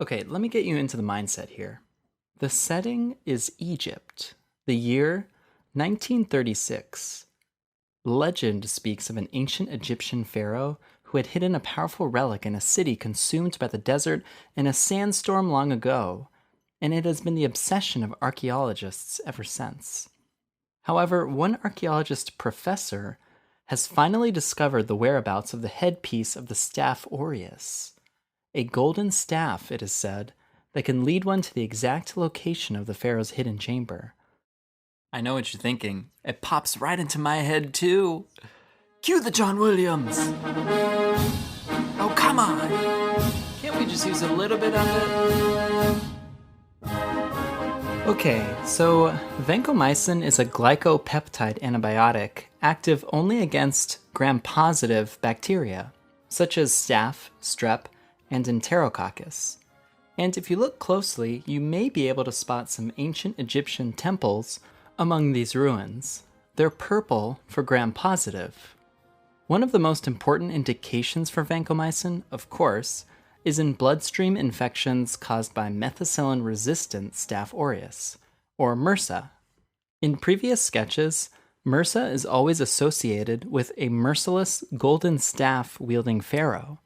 Okay, let me get you into the mindset here. The setting is Egypt, the year 1936. Legend speaks of an ancient Egyptian pharaoh who had hidden a powerful relic in a city consumed by the desert in a sandstorm long ago, and it has been the obsession of archaeologists ever since. However, one archaeologist professor has finally discovered the whereabouts of the headpiece of the staff aureus. A golden staff, it is said, that can lead one to the exact location of the pharaoh's hidden chamber. I know what you're thinking. It pops right into my head, too. Cue the John Williams! Oh, come on! Can't we just use a little bit of it? Okay, so vancomycin is a glycopeptide antibiotic active only against gram-positive bacteria, such as staph, strep, and enterococcus. And if you look closely, you may be able to spot some ancient Egyptian temples among these ruins. They're purple for gram-positive. One of the most important indications for vancomycin, of course, is in bloodstream infections caused by methicillin-resistant Staph aureus, or MRSA. In previous sketches, MRSA is always associated with a merciless golden staff-wielding pharaoh.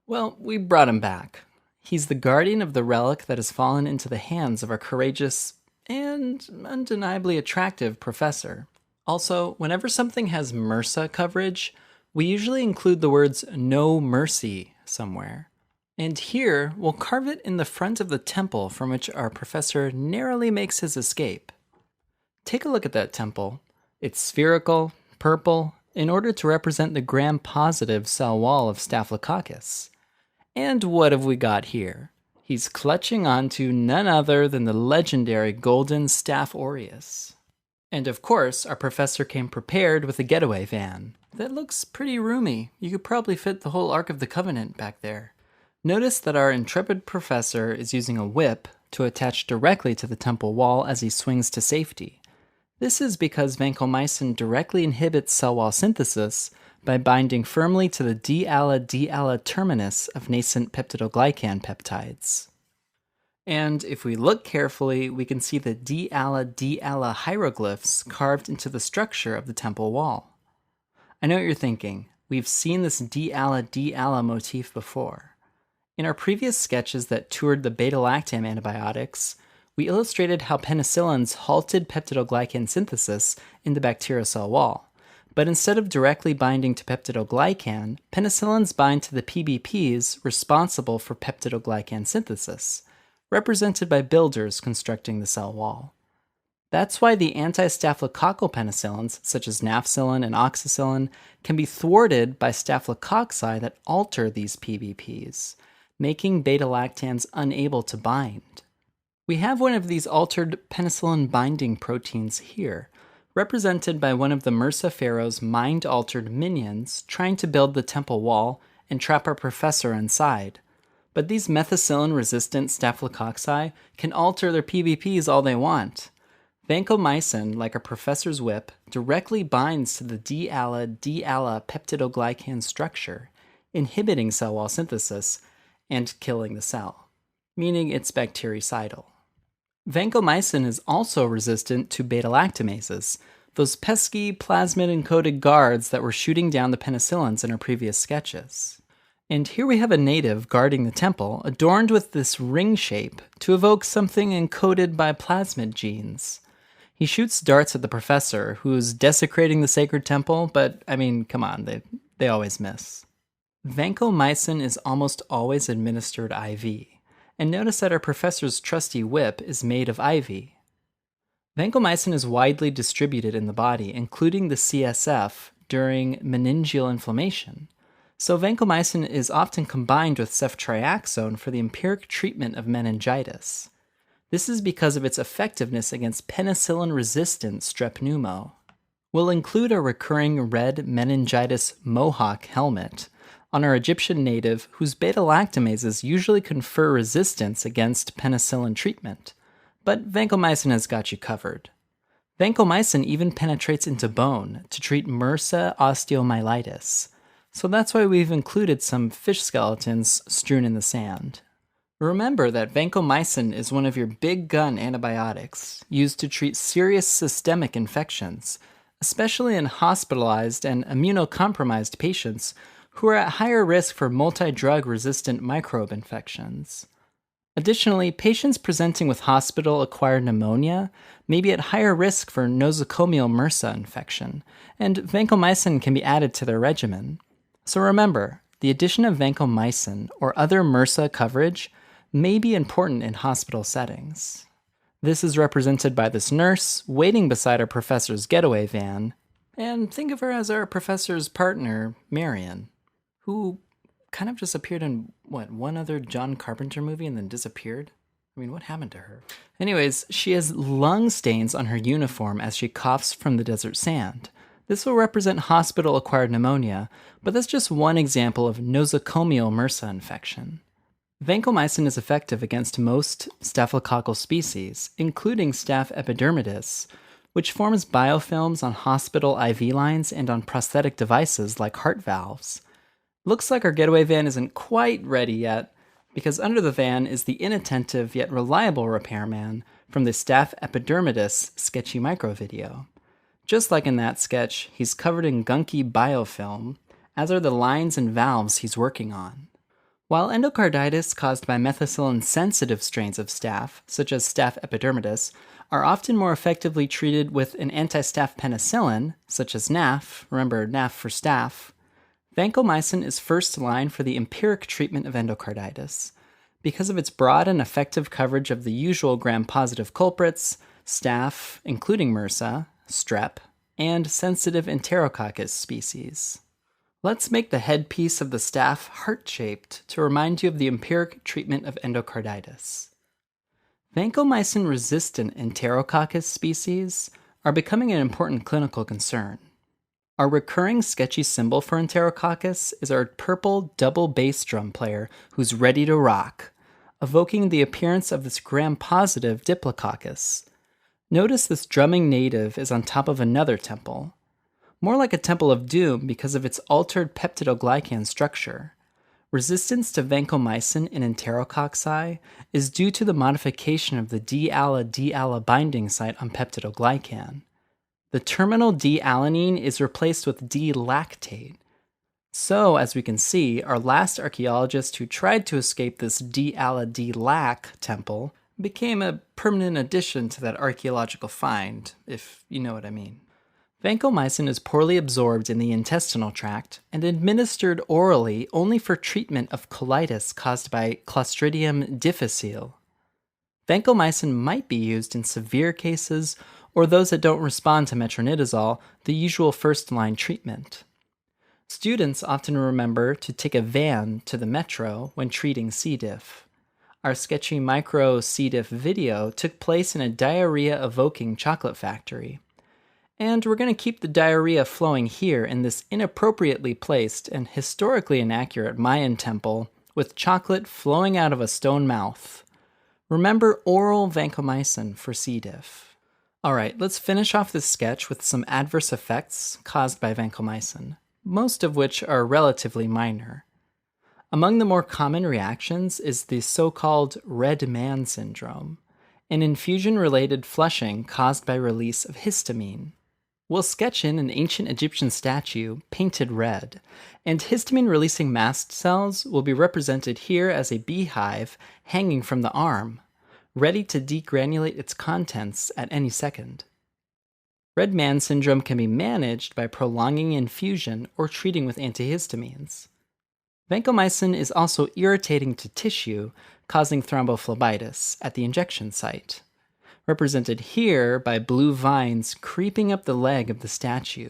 Well, we brought him back. He's the guardian of the relic that has fallen into the hands of our courageous and undeniably attractive professor. Also, whenever something has MRSA coverage, we usually include the words "no mercy" somewhere. And here, we'll carve it in the front of the temple from which our professor narrowly makes his escape. Take a look at that temple. It's spherical, purple, in order to represent the gram-positive cell wall of Staphylococcus. And what have we got here? He's clutching onto none other than the legendary golden Staph aureus. And of course, our professor came prepared with a getaway van. That looks pretty roomy. You could probably fit the whole Ark of the Covenant back there. Notice that our intrepid professor is using a whip to attach directly to the temple wall as he swings to safety. This is because vancomycin directly inhibits cell wall synthesis by binding firmly to the D-ala-D-ala terminus of nascent peptidoglycan peptides. And if we look carefully, we can see the D-ala-D-ala hieroglyphs carved into the structure of the temple wall. I know what you're thinking. We've seen this D-ala-D-ala motif before. In our previous sketches that toured the beta-lactam antibiotics, we illustrated how penicillins halted peptidoglycan synthesis in the bacterial cell wall. But instead of directly binding to peptidoglycan, penicillins bind to the PBPs responsible for peptidoglycan synthesis, represented by builders constructing the cell wall. That's why the anti-staphylococcal penicillins, such as nafcillin and oxacillin, can be thwarted by staphylococci that alter these PBPs, making beta-lactams unable to bind. We have one of these altered penicillin binding proteins here, represented by one of the MRSA pharaoh's mind-altered minions trying to build the temple wall and trap our professor inside. But these methicillin-resistant staphylococci can alter their PBPs all they want. Vancomycin, like our professor's whip, directly binds to the D-ala-D-ala peptidoglycan structure, inhibiting cell wall synthesis and killing the cell, meaning it's bactericidal. Vancomycin is also resistant to beta-lactamases, those pesky plasmid-encoded guards that were shooting down the penicillins in our previous sketches. And here we have a native guarding the temple, adorned with this ring shape to evoke something encoded by plasmid genes. He shoots darts at the professor, who's desecrating the sacred temple, but, come on, they always miss. Vancomycin is almost always administered IV. And notice that our professor's trusty whip is made of ivy. Vancomycin is widely distributed in the body, including the CSF, during meningeal inflammation. So vancomycin is often combined with ceftriaxone for the empiric treatment of meningitis. This is because of its effectiveness against penicillin-resistant strep pneumo. We'll include a recurring red meningitis mohawk helmet on our Egyptian native whose beta-lactamases usually confer resistance against penicillin treatment, but vancomycin has got you covered. Vancomycin even penetrates into bone to treat MRSA osteomyelitis, so that's why we've included some fish skeletons strewn in the sand. Remember that vancomycin is one of your big gun antibiotics used to treat serious systemic infections, especially in hospitalized and immunocompromised patients who are at higher risk for multi-drug resistant microbe infections. Additionally, patients presenting with hospital-acquired pneumonia may be at higher risk for nosocomial MRSA infection, and vancomycin can be added to their regimen. So remember, the addition of vancomycin or other MRSA coverage may be important in hospital settings. This is represented by this nurse waiting beside our professor's getaway van, and think of her as our professor's partner, Marion, who kind of just appeared in, one other John Carpenter movie and then disappeared? I mean, what happened to her? Anyways, she has lung stains on her uniform as she coughs from the desert sand. This will represent hospital-acquired pneumonia, but that's just one example of nosocomial MRSA infection. Vancomycin is effective against most staphylococcal species, including Staph epidermidis, which forms biofilms on hospital IV lines and on prosthetic devices like heart valves. Looks like our getaway van isn't quite ready yet, because under the van is the inattentive yet reliable repairman from the Staph epidermidis sketchy micro video. Just like in that sketch, he's covered in gunky biofilm, as are the lines and valves he's working on. While endocarditis caused by methicillin-sensitive strains of staph, such as Staph epidermidis, are often more effectively treated with an anti-staph penicillin, such as NAF, remember NAF for staph, vancomycin is first line for the empiric treatment of endocarditis. Because of its broad and effective coverage of the usual gram-positive culprits, staph, including MRSA, strep, and sensitive Enterococcus species. Let's make the headpiece of the staph heart-shaped to remind you of the empiric treatment of endocarditis. Vancomycin-resistant Enterococcus species are becoming an important clinical concern. Our recurring sketchy symbol for Enterococcus is our purple double bass drum player who's ready to rock, evoking the appearance of this gram-positive Diplococcus. Notice this drumming native is on top of another temple, more like a temple of doom because of its altered peptidoglycan structure. Resistance to vancomycin in enterococci is due to the modification of the D-ala-D-ala binding site on peptidoglycan. The terminal D-alanine is replaced with D-lactate. So, as we can see, our last archaeologist who tried to escape this D-ala-D-lac temple became a permanent addition to that archaeological find, if you know what I mean. Vancomycin is poorly absorbed in the intestinal tract and administered orally only for treatment of colitis caused by Clostridium difficile. Vancomycin might be used in severe cases or those that don't respond to metronidazole, the usual first-line treatment. Students often remember to take a van to the metro when treating C. diff. Our sketchy micro C. diff video took place in a diarrhea-evoking chocolate factory. And we're going to keep the diarrhea flowing here in this inappropriately placed and historically inaccurate Mayan temple with chocolate flowing out of a stone mouth. Remember oral vancomycin for C. diff. Alright, let's finish off this sketch with some adverse effects caused by vancomycin, most of which are relatively minor. Among the more common reactions is the so-called red man syndrome, an infusion-related flushing caused by release of histamine. We'll sketch in an ancient Egyptian statue painted red, and histamine-releasing mast cells will be represented here as a beehive hanging from the arm, ready to degranulate its contents at any second. Red man syndrome can be managed by prolonging infusion or treating with antihistamines. Vancomycin is also irritating to tissue, causing thrombophlebitis at the injection site, represented here by blue vines creeping up the leg of the statue.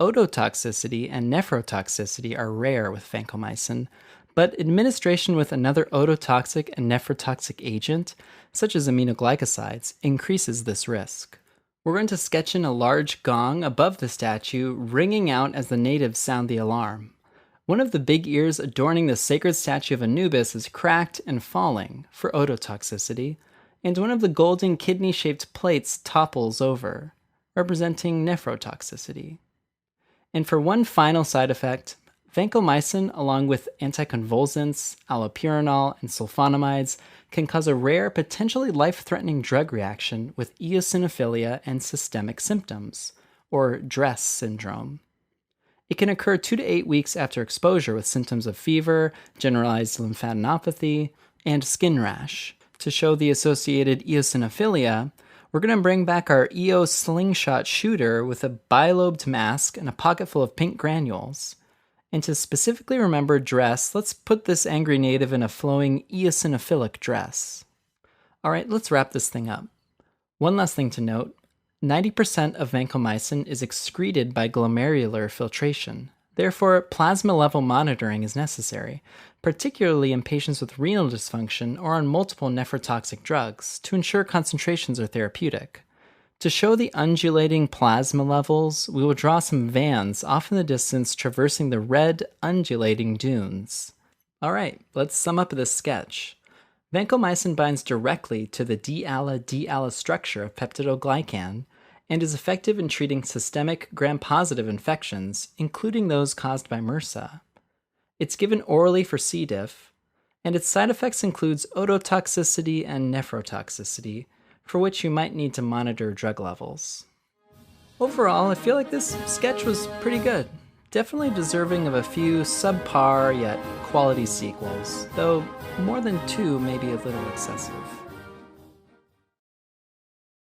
Ototoxicity and nephrotoxicity are rare with vancomycin, but administration with another ototoxic and nephrotoxic agent, such as aminoglycosides, increases this risk. We're going to sketch in a large gong above the statue, ringing out as the natives sound the alarm. One of the big ears adorning the sacred statue of Anubis is cracked and falling for ototoxicity, and one of the golden kidney-shaped plates topples over, representing nephrotoxicity. And for one final side effect, Vancomycin, along with anticonvulsants, allopurinol, and sulfonamides, can cause a rare, potentially life-threatening drug reaction with eosinophilia and systemic symptoms, or DRESS syndrome. It can occur 2 to 8 weeks after exposure with symptoms of fever, generalized lymphadenopathy, and skin rash. To show the associated eosinophilia, we're going to bring back our EO slingshot shooter with a bilobed mask and a pocket full of pink granules. And to specifically remember dress, let's put this angry native in a flowing eosinophilic dress. Alright, let's wrap this thing up. One last thing to note, 90% of vancomycin is excreted by glomerular filtration. Therefore, plasma level monitoring is necessary, particularly in patients with renal dysfunction or on multiple nephrotoxic drugs, to ensure concentrations are therapeutic. To show the undulating plasma levels, we will draw some vans off in the distance traversing the red, undulating dunes. Alright, let's sum up this sketch. Vancomycin binds directly to the D-ALA-D-ALA structure of peptidoglycan and is effective in treating systemic gram-positive infections, including those caused by MRSA. It's given orally for C. diff, and its side effects includes ototoxicity and nephrotoxicity, for which you might need to monitor drug levels. Overall, I feel like this sketch was pretty good. Definitely deserving of a few subpar yet quality sequels, though more than 2 may be a little excessive.